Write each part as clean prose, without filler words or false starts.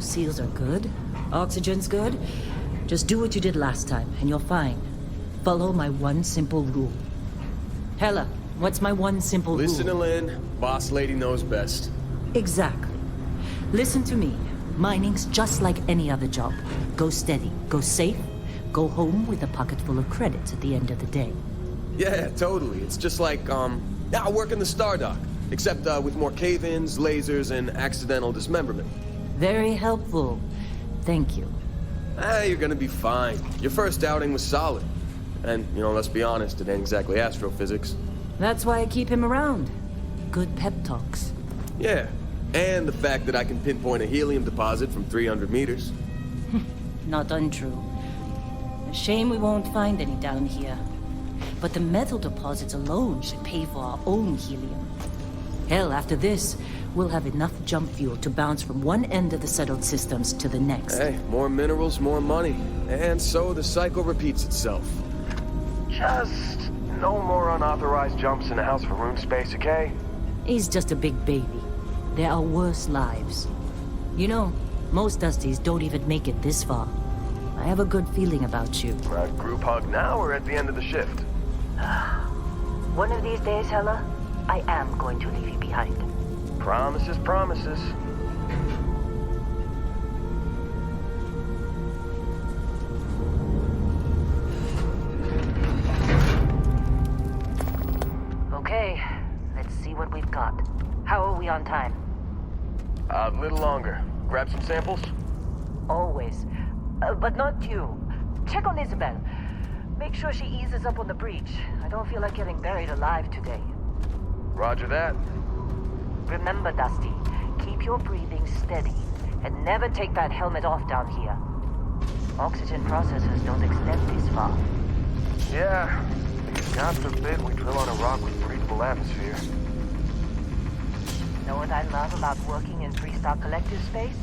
seals are good, oxygen's good, just do what you did last time, and you're fine. Follow my one simple rule. Hella, what's my one simple rule? Listen to Lynn. Boss lady knows best. Exactly. Listen to me. Mining's just like any other job. Go steady, go safe, go home with a pocket full of credits at the end of the day. Yeah, totally. It's just like, I work in the Star Dock. Except, with more cave-ins, lasers, and accidental dismemberment. Very helpful. Thank you. You're gonna be fine. Your first outing was solid. And, let's be honest, it ain't exactly astrophysics. That's why I keep him around. Good pep talks. Yeah, and the fact that I can pinpoint a helium deposit from 300 meters. Not untrue. A shame we won't find any down here. But the metal deposits alone should pay for our own helium. Hell, after this, we'll have enough jump fuel to bounce from one end of the settled systems to the next. Hey, more minerals, more money. And so the cycle repeats itself. Just no more unauthorized jumps in the house for room space, okay? He's just a big baby. There are worse lives. You know, most Dusties don't even make it this far. I have a good feeling about you. Group hug now or at the end of the shift? One of these days, Hella, I am going to leave you behind. Promises, promises. Okay, let's see what we've got. How are we on time? A little longer. Grab some samples? Always. But not you. Check on Isabel. Make sure she eases up on the breach. I don't feel like getting buried alive today. Roger that. Remember, Dusty, keep your breathing steady and never take that helmet off down here. Oxygen processors don't extend this far. Yeah. God forbid we drill on a rock with breathable atmosphere. Know what I love about working in Freestock Collective space?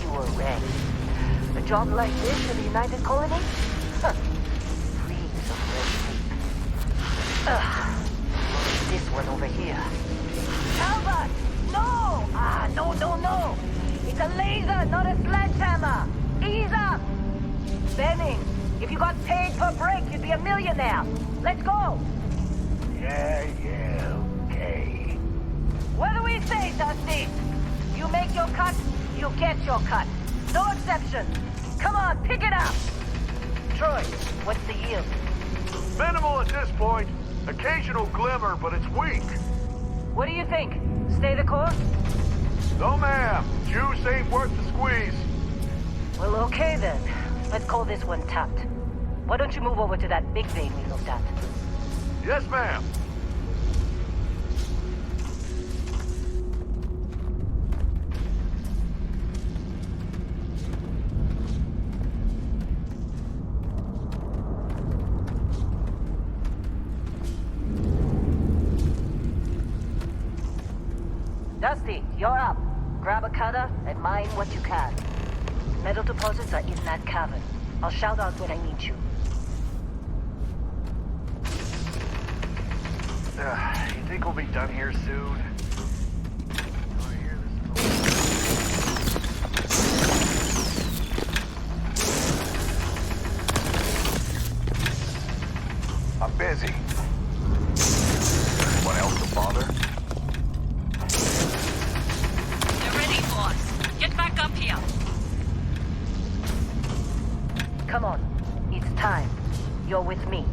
Pure red. A job like this in the United Colony? Huh. Free of red tape. Ugh. This one over here. Albert! No! No! It's a laser, not a sledgehammer! Ease up! Benning, if you got paid per break, you'd be a millionaire. Let's go! Yeah, okay. What do we say, Dusty? You make your cut, you get your cut. No exceptions. Come on, pick it up! Troy, what's the yield? Minimal at this point. Occasional glimmer, but it's weak. What do you think? Stay the course? No, ma'am. Juice ain't worth the squeeze. Well, okay then. Let's call this one tapped. Why don't you move over to that big vein we looked at? Yes, ma'am. Dusty, you're up. Grab a cutter and mine what you can. Metal deposits are in that cavern. I'll shout out when I need you. You think we'll be done here soon? I'm busy. Anyone else to bother? They're ready, boss. Get back up here. Come on. It's time. You're with me.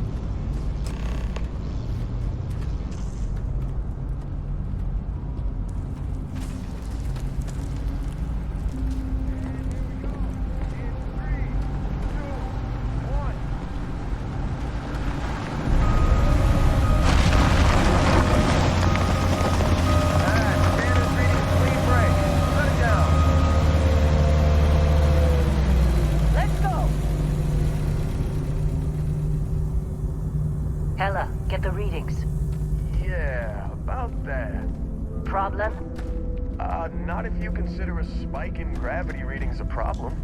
Hella, get the readings. Yeah, about that. Problem? Not if you consider a spike in gravity readings a problem.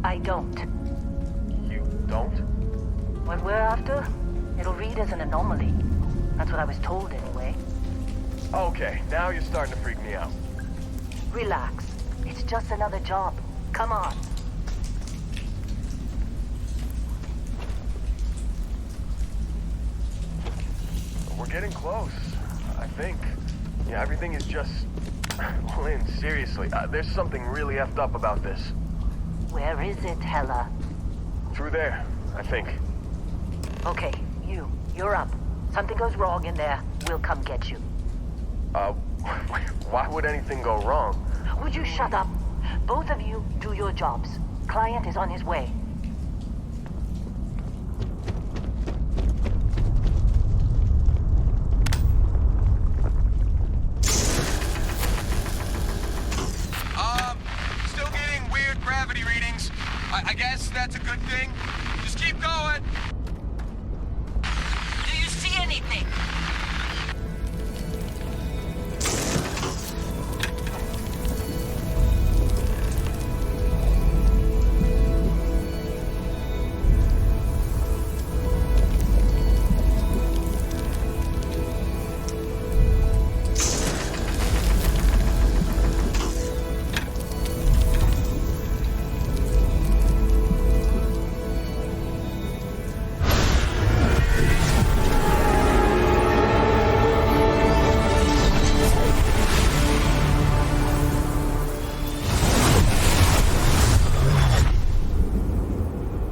I don't. You don't? What we're after, it'll read as an anomaly. That's what I was told anyway. Okay, now you're starting to freak me out. Relax. It's It's just another job. Come on. We're getting close, I think. Yeah, everything is just... Lynn, seriously, there's something really effed up about this. Where is it, Hella? Through there, I think. Okay, you're up. Something goes wrong in there, we'll come get you. Why would anything go wrong? Would you shut up? Both of you do your jobs. Client is on his way. Still getting weird gravity readings. I guess that's a good thing. Just keep going. Do you see anything?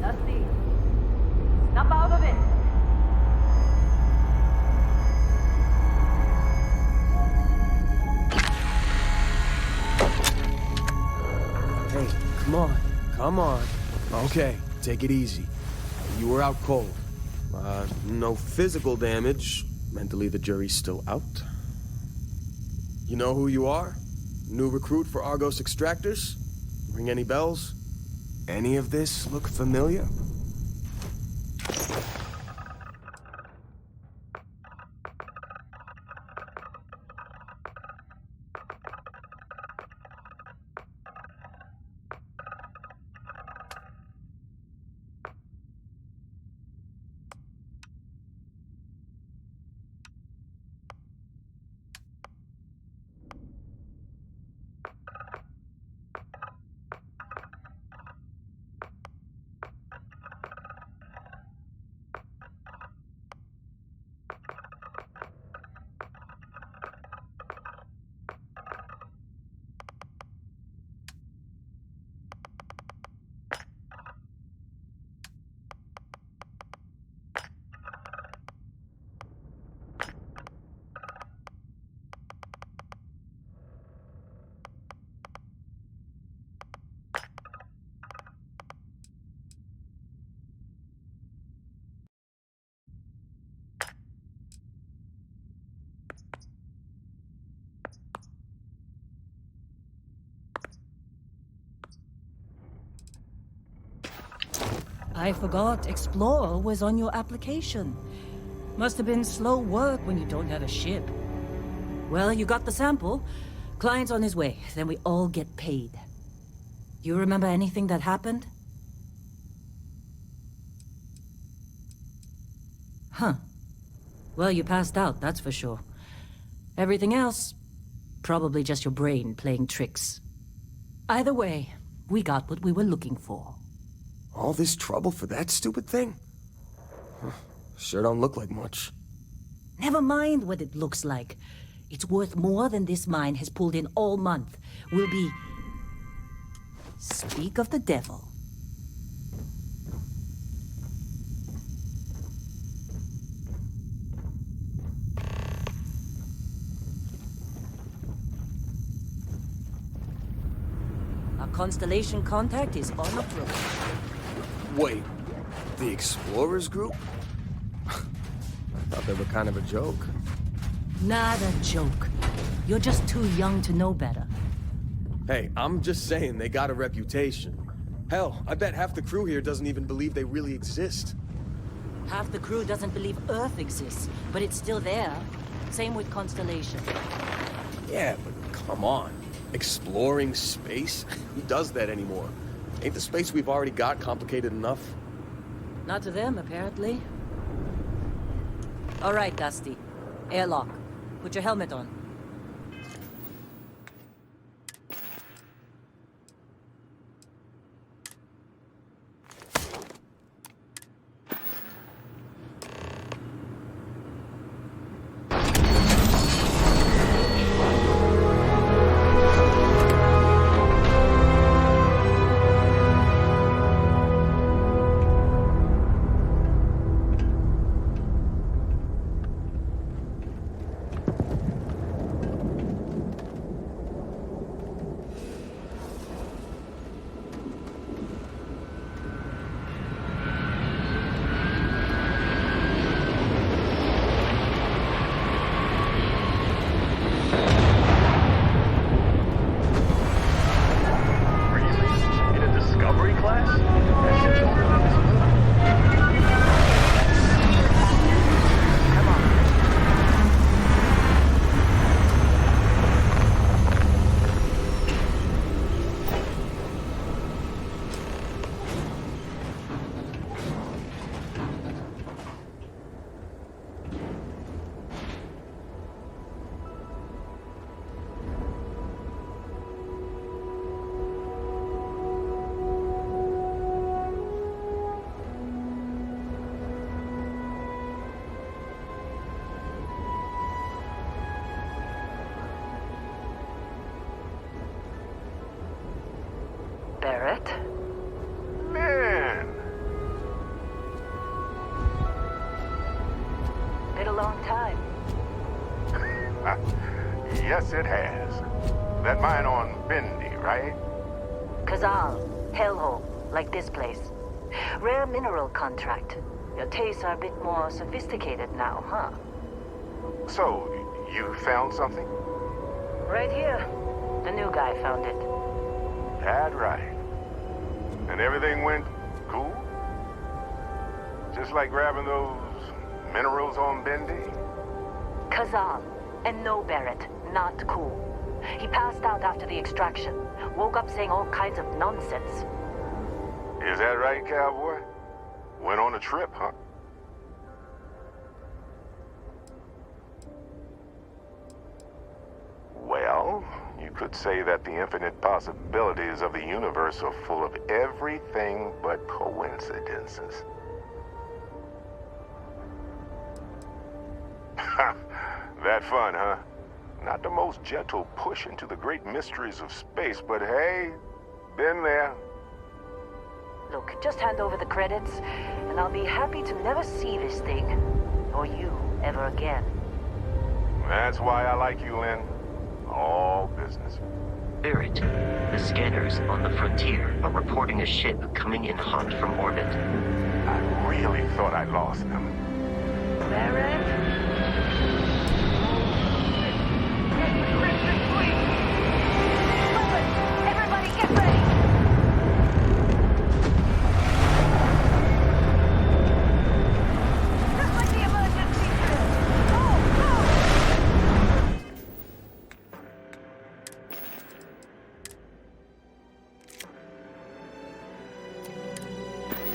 Dusty, snap out of it. Hey, come on. Okay, take it easy. You were out cold. No physical damage. Mentally, the jury's still out. You know who you are? New recruit for Argos Extractors? Ring any bells? Any of this look familiar? I forgot Explorer was on your application. Must have been slow work when you don't have a ship. Well, you got the sample. Client's on his way, then we all get paid. You remember anything that happened? Huh. Well, you passed out, that's for sure. Everything else, probably just your brain playing tricks. Either way, we got what we were looking for. All this trouble for that stupid thing? Sure don't look like much. Never mind what it looks like. It's worth more than this mine has pulled in all month. We'll be... Speak of the devil. Our Constellation contact is on approach. Wait, the Explorers group? I thought they were kind of a joke. Not a joke. You're just too young to know better. Hey, I'm just saying they got a reputation. Hell, I bet half the crew here doesn't even believe they really exist. Half the crew doesn't believe Earth exists, but it's still there. Same with Constellation. Yeah, but come on. Exploring space? Who does that anymore? Ain't the space we've already got complicated enough? Not to them, apparently. All right, Dusty. Airlock. Put your helmet on. it has. That mine on Bendy, right? Kazal, hellhole, like this place. Rare mineral contract. Your tastes are a bit more sophisticated now, huh? So, you found something? Right here. The new guy found it. That right. And everything went cool? Just like grabbing those minerals on Bendy? Kazal. And no, Barrett. Not cool. He passed out after the extraction. Woke up saying all kinds of nonsense. Is that right, cowboy? Went on a trip, huh? Well, you could say that the infinite possibilities of the universe are full of everything but coincidences. That fun, huh? Not the most gentle push into the great mysteries of space, but hey, been there. Look, just hand over the credits, and I'll be happy to never see this thing, or you, ever again. That's why I like you, Lynn. All business. Barrett, the scanners on the frontier are reporting a ship coming in hot from orbit. I really thought I lost them. Barrett? Everybody get ready! Just like the emergency drill! Go, go!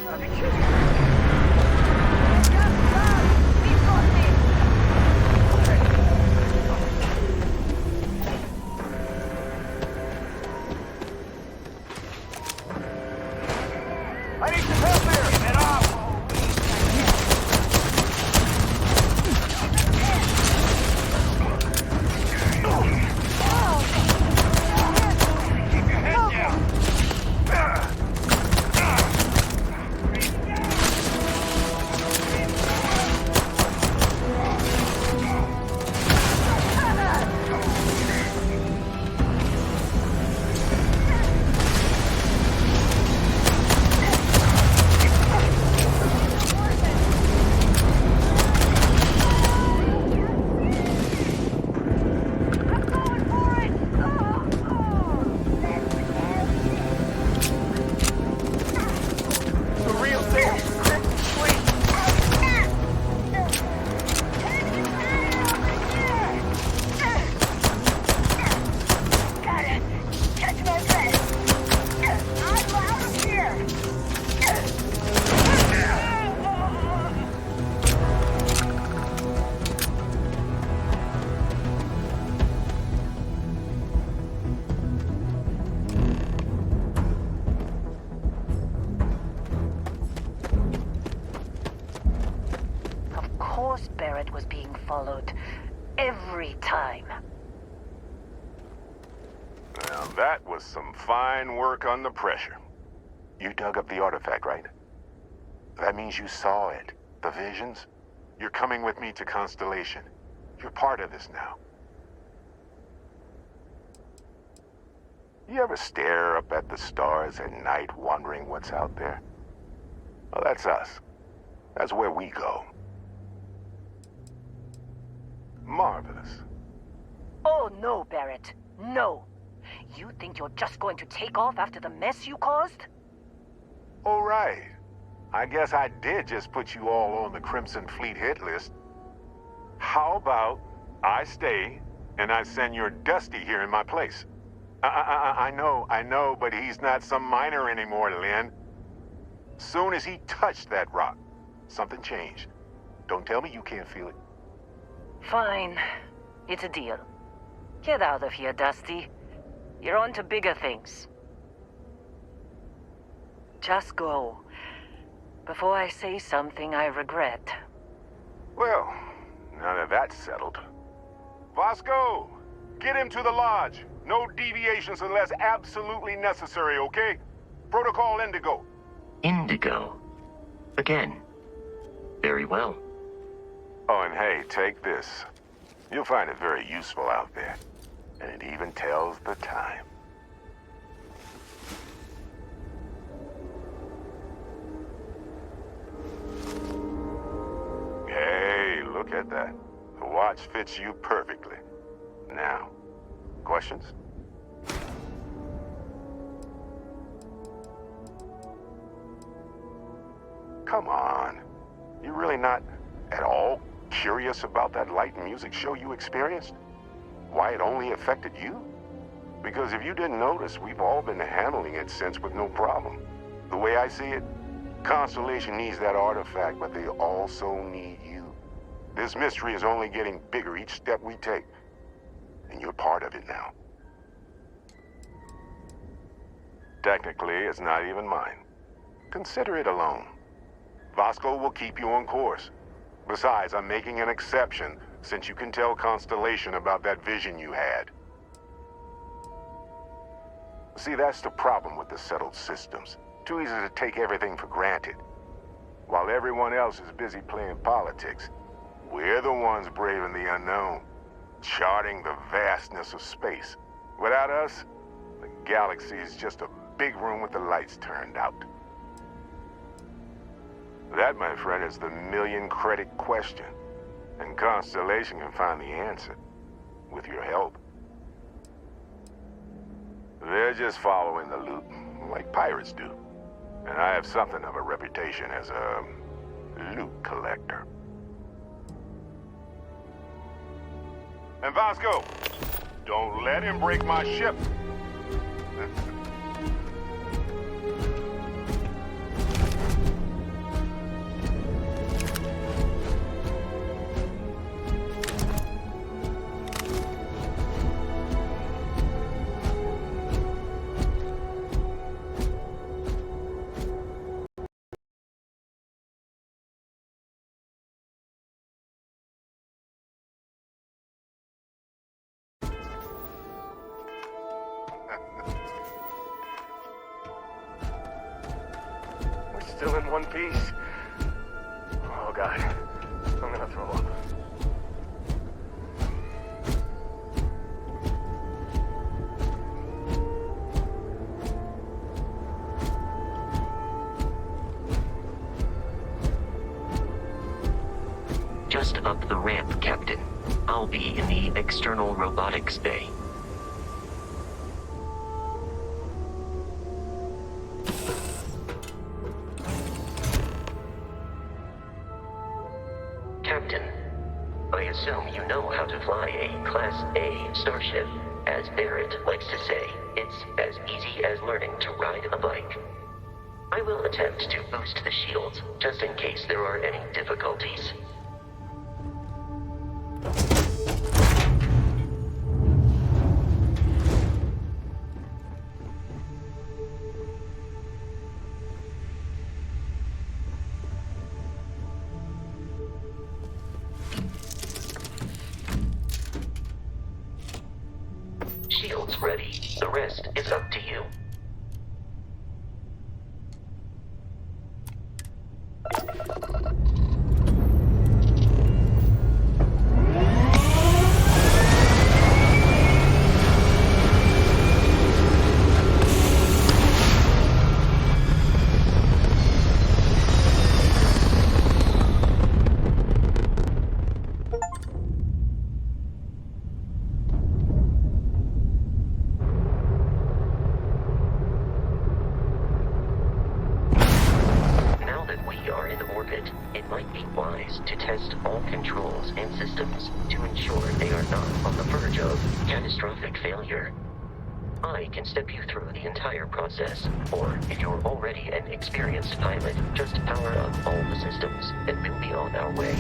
Are you kidding me? Just run! We've got this! I need some help here! Get off! Keep your head down! The real thing! Crimson Fleet! Got it! Catch my breath! I'm out of here! Of course Barrett was being followed. Every time. Now that was some fine work under pressure. You dug up the artifact, right? That means you saw it. The visions? You're coming with me to Constellation. You're part of this now. You ever stare up at the stars at night wondering what's out there? Well, that's us. That's where we go. Marvelous. Oh no, Barrett. No. You think you're just going to take off after the mess you caused? All right. I guess I did just put you all on the Crimson Fleet hit list. How about I stay and I send your Dusty here in my place? I know, but he's not some miner anymore, Lynn. Soon as he touched that rock, something changed. Don't tell me you can't feel it. Fine. It's a deal. Get out of here, Dusty. You're on to bigger things. Just go. Before I say something I regret. Well, now that that's settled. Vasco, get him to the lodge. No deviations unless absolutely necessary, okay? Protocol Indigo. Indigo. Again. Very well. Oh, and hey, take this. You'll find it very useful out there. And it even tells the time. Hey, look at that. The watch fits you perfectly. Now, questions? Come on. You really not at all curious about that light and music show you experienced? Why it only affected you? Because if you didn't notice, we've all been handling it since with no problem. The way I see it, Constellation needs that artifact, but they also need you. This mystery is only getting bigger each step we take, and you're part of it now. Technically, it's not even mine. Consider it a loan. Vasco will keep you on course. Besides, I'm making an exception since you can tell Constellation about that vision you had. See, that's the problem with the settled systems. Too easy to take everything for granted. While everyone else is busy playing politics, we're the ones braving the unknown, charting the vastness of space. Without us, the galaxy is just a big room with the lights turned out. That, my friend, is the million-credit question. And Constellation can find the answer, with your help. They're just following the loot, like pirates do. And I have something of a reputation as a loot collector. And Vasco, don't let him break my ship. Still in one piece? Oh, God. I'm gonna throw up. Just up the ramp, Captain. I'll be in the external robotics bay. Captain, I assume you know how to fly a Class A starship. As Barrett likes to say, it's as easy as learning to ride a bike. I will attempt to boost the shields, just in case there are any difficulties. Shields ready. The rest is up to you. It might be wise to test all controls and systems to ensure they are not on the verge of catastrophic failure. I can step you through the entire process, or if you're already an experienced pilot, just power up all the systems and we'll be on our way.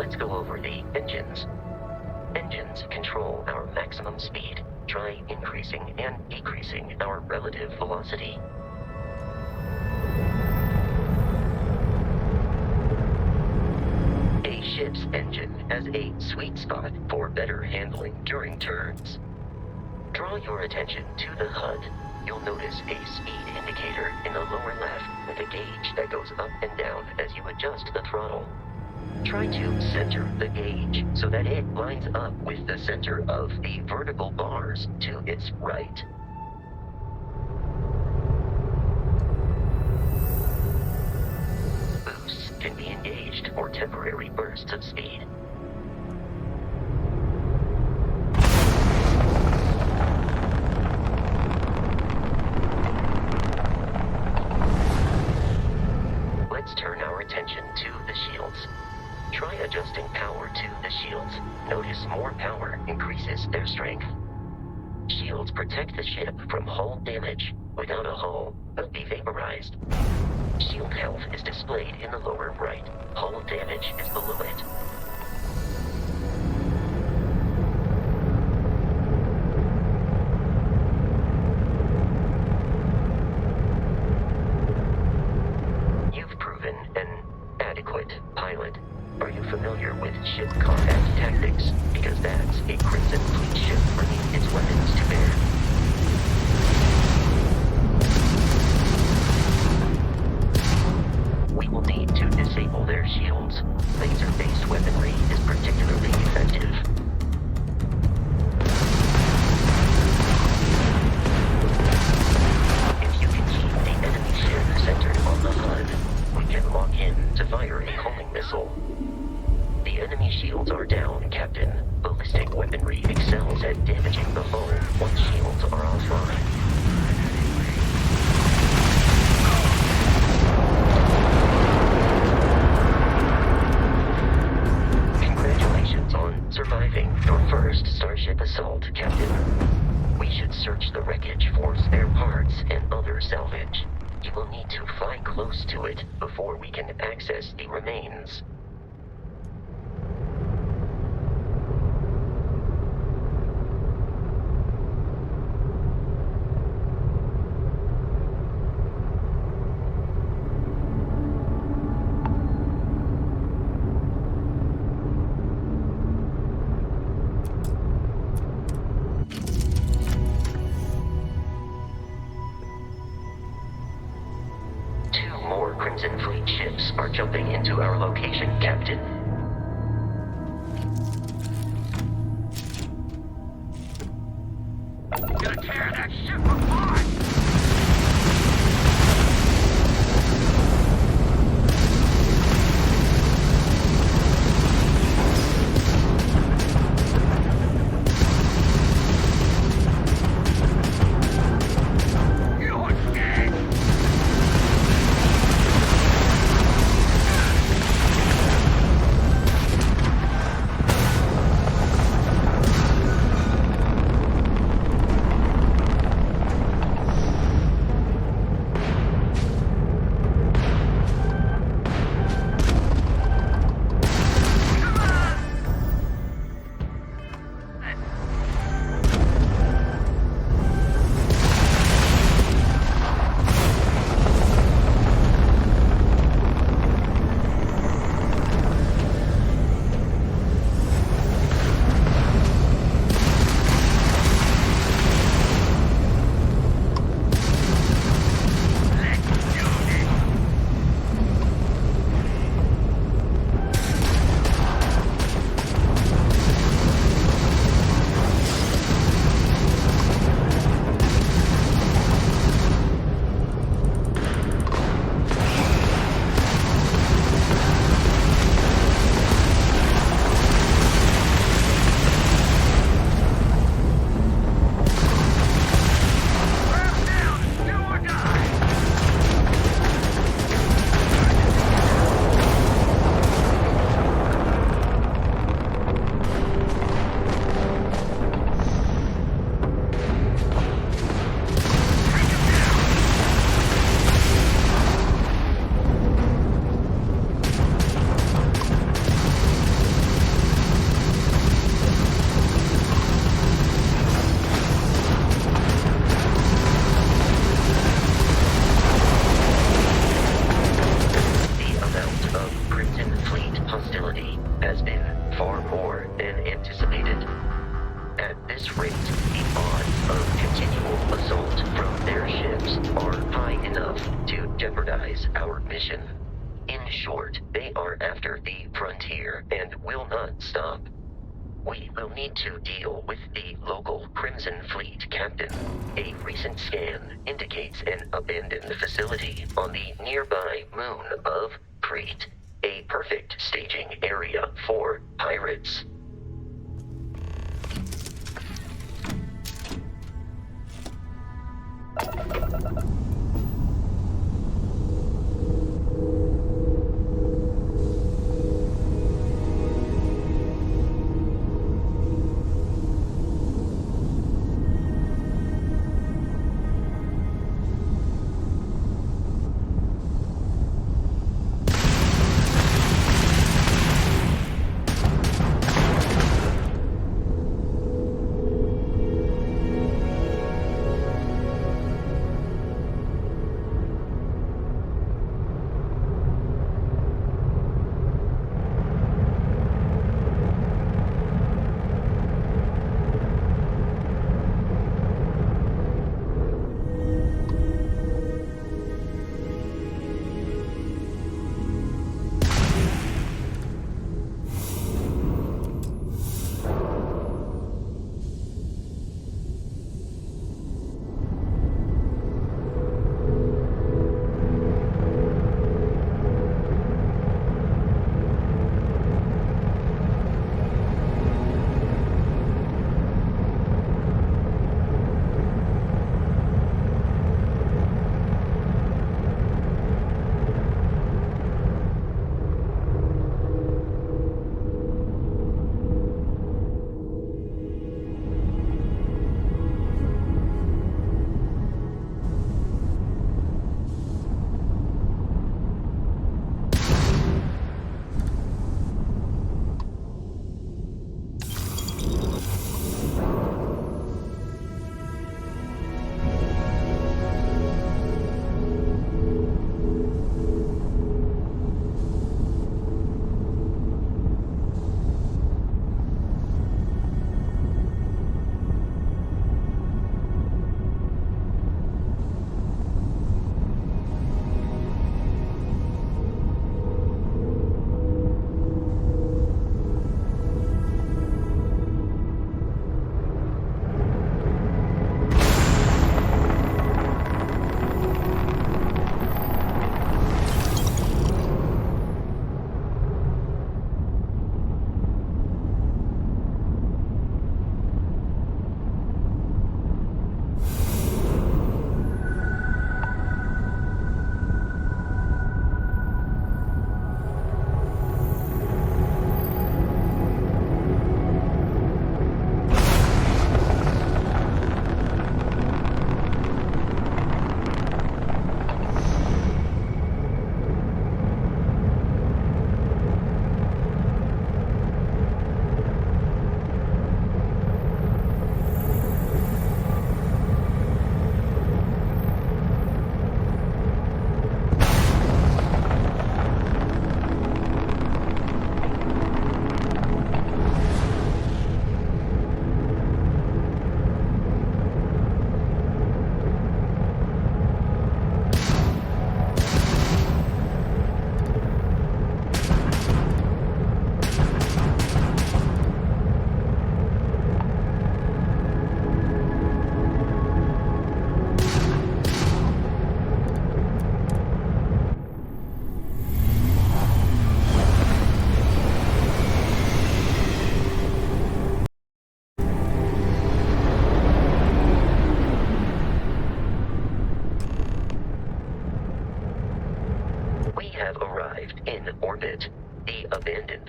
let's go over the engines. Engines control our maximum speed. Try increasing and decreasing our relative velocity. A ship's engine has a sweet spot for better handling during turns. Draw your attention to the HUD. You'll notice a speed indicator in the lower left with a gauge that goes up and down as you adjust the throttle. Try to center the gauge so that it lines up with the center of the vertical bars to its right. Boosts can be engaged for temporary bursts of speed. Let's turn our attention to the shields. Try adjusting power to the shields. Notice more power increases their strength. Shields protect the ship from hull damage. Without a hull, they'll be vaporized. Shield health is displayed in the lower right. Hull damage is below it. You've proven an adequate pilot. Are you familiar with ship combat tactics? Because that's a Crimson Fleet ship bringing its weapons to bear. We will need to disable their shields. Laser-based weaponry is particularly effective. If you can keep the enemy ship centered on the HUD, we can lock in to fire a homing missile. The enemy shields are down, Captain. Ballistic weaponry excels at damaging the hull once shields are offline. Congratulations on surviving your first Starship assault, Captain. We should search the wreckage for spare parts and other salvage. You will need to fly close to it before we can access the remains. Crimson Fleet ships are jumping into our location, Captain. Gonna tear that ship apart! this rate, the odds of continual assault from their ships are high enough to jeopardize our mission. In short, they are after the frontier and will not stop. We will need to deal with the local Crimson Fleet captain. A recent scan indicates an abandoned facility on the nearby moon of Crete, a perfect staging area for pirates.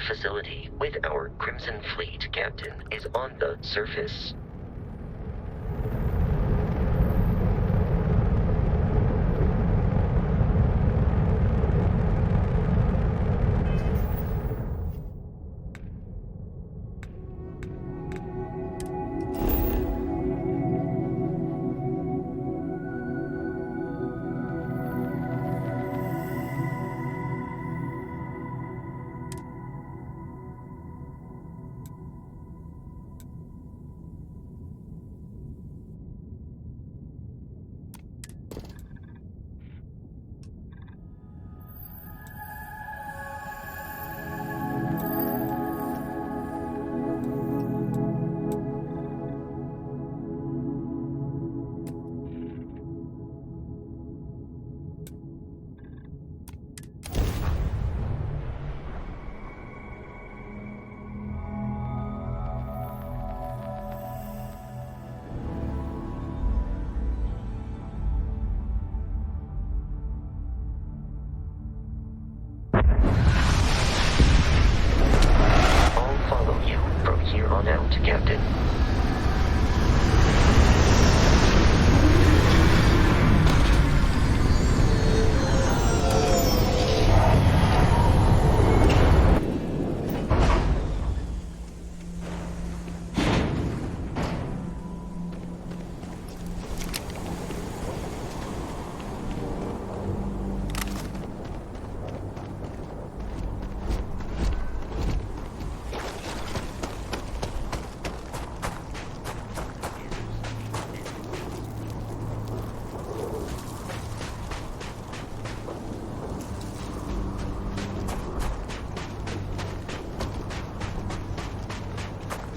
Facility with our Crimson Fleet captain is on the surface.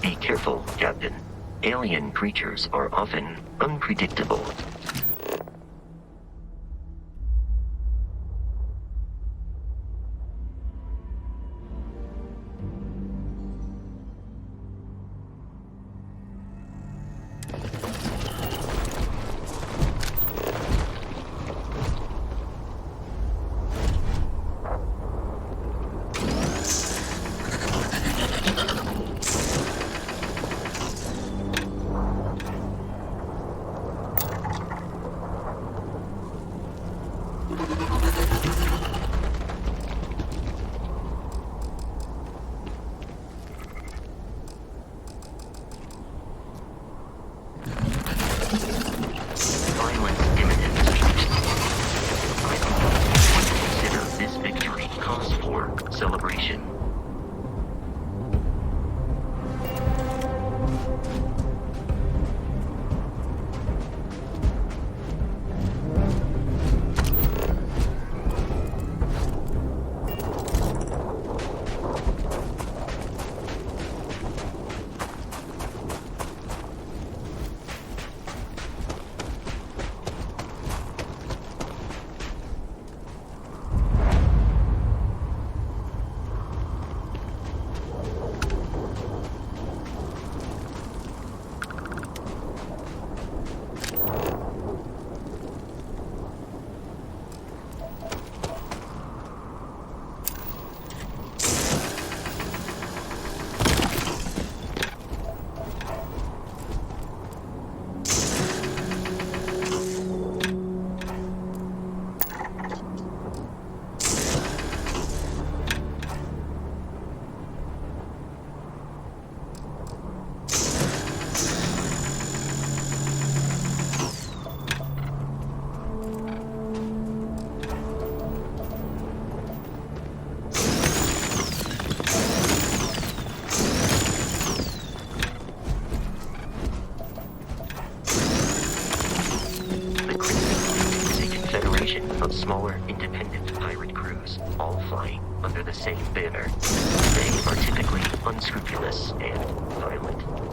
Be careful, Captain. Alien creatures are often unpredictable. Violence imminent. I don't consider this victory cause for celebration. Of smaller, independent pirate crews, all flying under the same banner. They are typically unscrupulous and violent.